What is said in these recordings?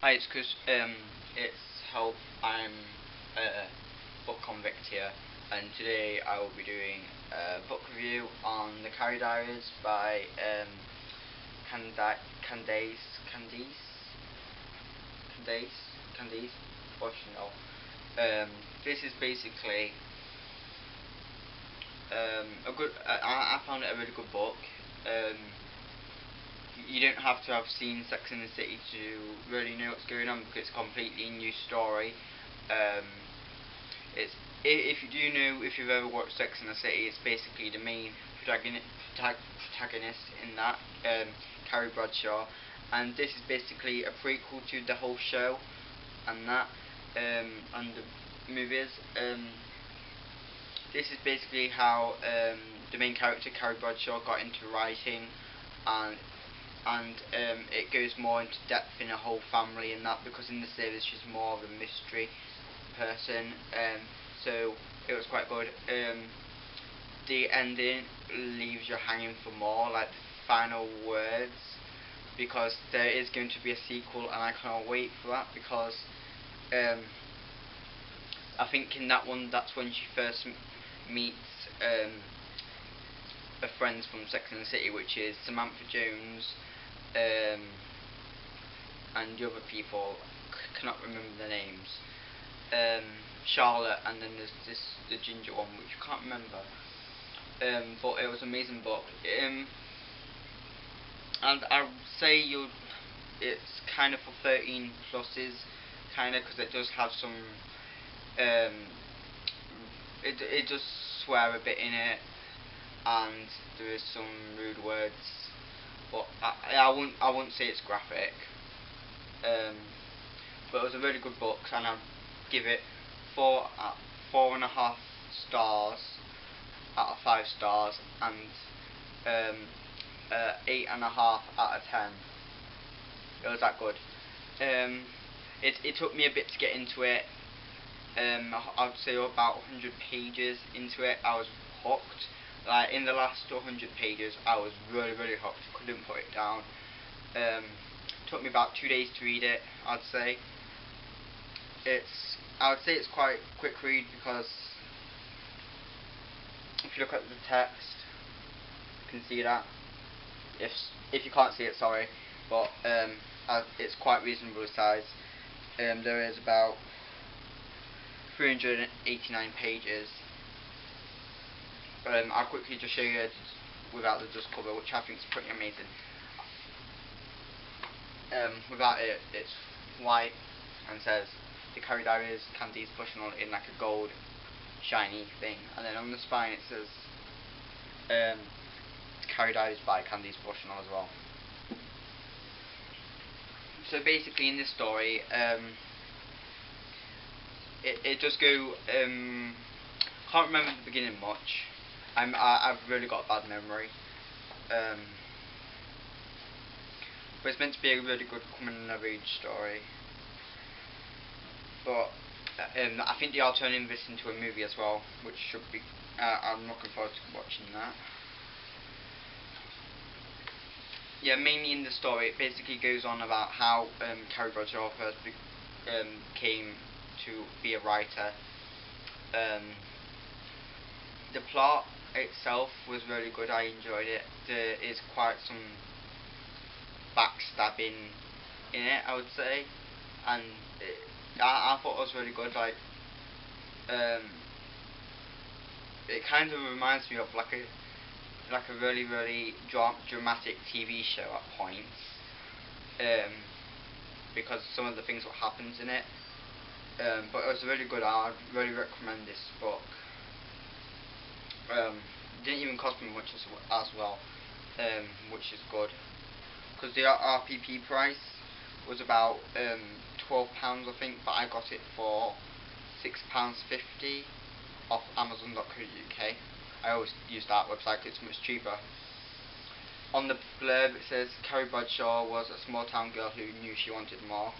Hi, it's Chris. It's Help. I'm a book convict here, and today I will be doing a book review on the Carrie Diaries by Candace Candace Bushnell. This is basically a good. I found it a really good book. Um, you don't have to have seen Sex and the City to really know what's going on because it's a completely new story. Um, it's if you do know, if you've ever watched Sex and the City, it's basically the main protagonist in that, Carrie Bradshaw, and this is basically a prequel to the whole show and that, and the movies. This is basically how the main character Carrie Bradshaw got into writing, and it goes more into depth in a whole family and that, because in the series she's more of a mystery person, so it was quite good. The ending leaves you hanging for more, like the final words, because there is going to be a sequel and I can't wait for that, because I think in that one that's when she first meets her friends from Sex and the City, which is Samantha Jones, and the other people, cannot remember their names, Charlotte, and then there's the ginger one which I can't remember, but it was an amazing book, and I would say it's kind of for 13 pluses, kind of, because it does have some, it does swear a bit in it, and there is some rude words, but I wouldn't say it's graphic. But it was a really good book, and I'd give it 4.5 stars out of 5 stars, and 8.5 out of 10. It was that good. It took me a bit to get into it. I would say about 100 pages into it, I was hooked. Like in the last 100 pages, I was really hooked. Couldn't put it down. Took me about 2 days to read it. I'd say it's quite a quick read, because if you look at the text, you can see that. If you can't see it, sorry, but it's quite reasonable size. There is about 389 pages. I'll quickly just show you it without the dust cover, which I think is pretty amazing. Without it, it's white and says the Carrie Diaries Candace Bushnell in like a gold shiny thing, and then on the spine it says Carrie Diaries by Candace Bushnell as well. So basically in this story, it does go, can't remember the beginning much. I've really got a bad memory. But it's meant to be a really good coming of age story. But I think they are turning this into a movie as well, which should be. I'm looking forward to watching that. Yeah, mainly in the story, it basically goes on about how Carrie Bradshaw first came to be a writer. The plot itself was really good. I enjoyed it. There is quite some backstabbing in it, I would say, and I thought it was really good. Like, it kind of reminds me of like a really dramatic TV show at points, because some of the things what happens in it. But it was really good. I'd really recommend this book. Didn't even cost me much as well, which is good, because the RPP price was about £12, I think, but I got it for £6.50 off Amazon.co.uk. I always use that website because it's much cheaper. On the blurb it says Carrie Bradshaw was a small town girl who knew she wanted more,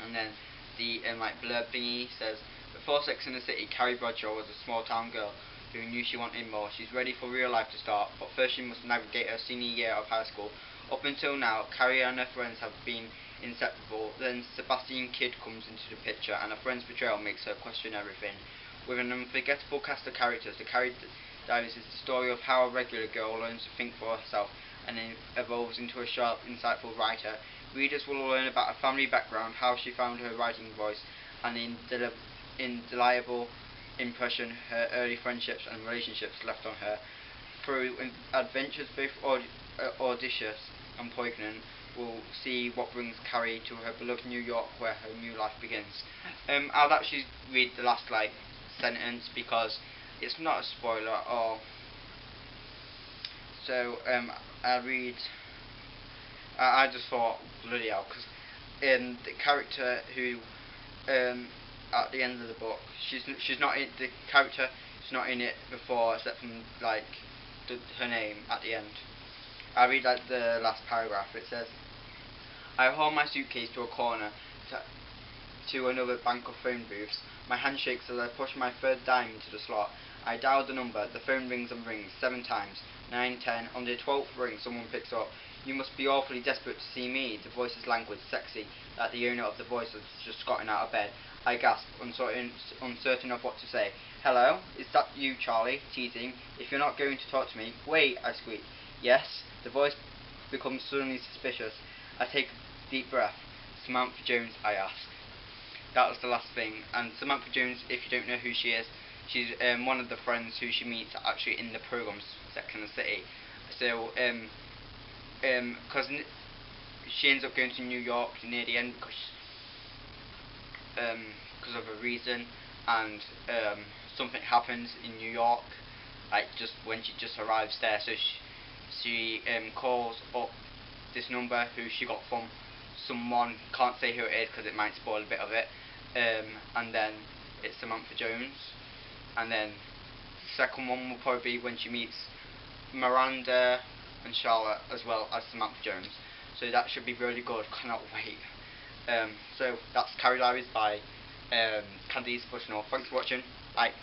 and then the like blurb thingy says, before Sex and the City, Carrie Bradshaw was a small town girl who knew she wanted more. She's ready for real life to start, but first she must navigate her senior year of high school. Up until now, Carrie and her friends have been inseparable. Then Sebastian Kidd comes into the picture, and a friend's betrayal makes her question everything. With an unforgettable cast of characters, the Carrie Diaries is the story of how a regular girl learns to think for herself and then evolves into a sharp, insightful writer. Readers will learn about her family background, how she found her writing voice, and the indelible impression her early friendships and relationships left on her. Through adventures both audacious and poignant, we'll see what brings Carrie to her beloved New York, where her new life begins. I'll actually read the last sentence because it's not a spoiler. Or so I'll read. I just thought bloody hell, because the character who at the end of the book, she's not in the character. She's not in it before, except from her name at the end. I read the last paragraph. It says, "I haul my suitcase to a corner to another bank of phone booths. My hand shakes as I push my third dime into the slot. I dial the number. The phone rings and rings 7 times. 9, 10. On the 12th ring, someone picks up. 'You must be awfully desperate to see me.' The voice is languid, sexy, like the owner of the voice has just gotten out of bed. I gasp, uncertain of what to say. 'Hello? Is that you, Charlie?' Teasing. 'If you're not going to talk to me, wait,' I squeak. 'Yes?' The voice becomes suddenly suspicious. I take a deep breath. 'Samantha Jones?' I ask. That was the last thing. And Samantha Jones, if you don't know who she is, she's one of the friends who she meets actually in the programs Sex and the City. So, because she ends up going to New York near the end because of a reason, and something happens in New York, just when she just arrives there. So she calls up this number who she got from someone. Can't say who it is because it might spoil a bit of it. And then it's Samantha Jones. And then the second one will probably be when she meets Miranda and Charlotte as well as Samantha Jones. So that should be really good. Cannot wait. So that's Carrie Diaries by Candace Bushnell. Thanks for watching. Bye.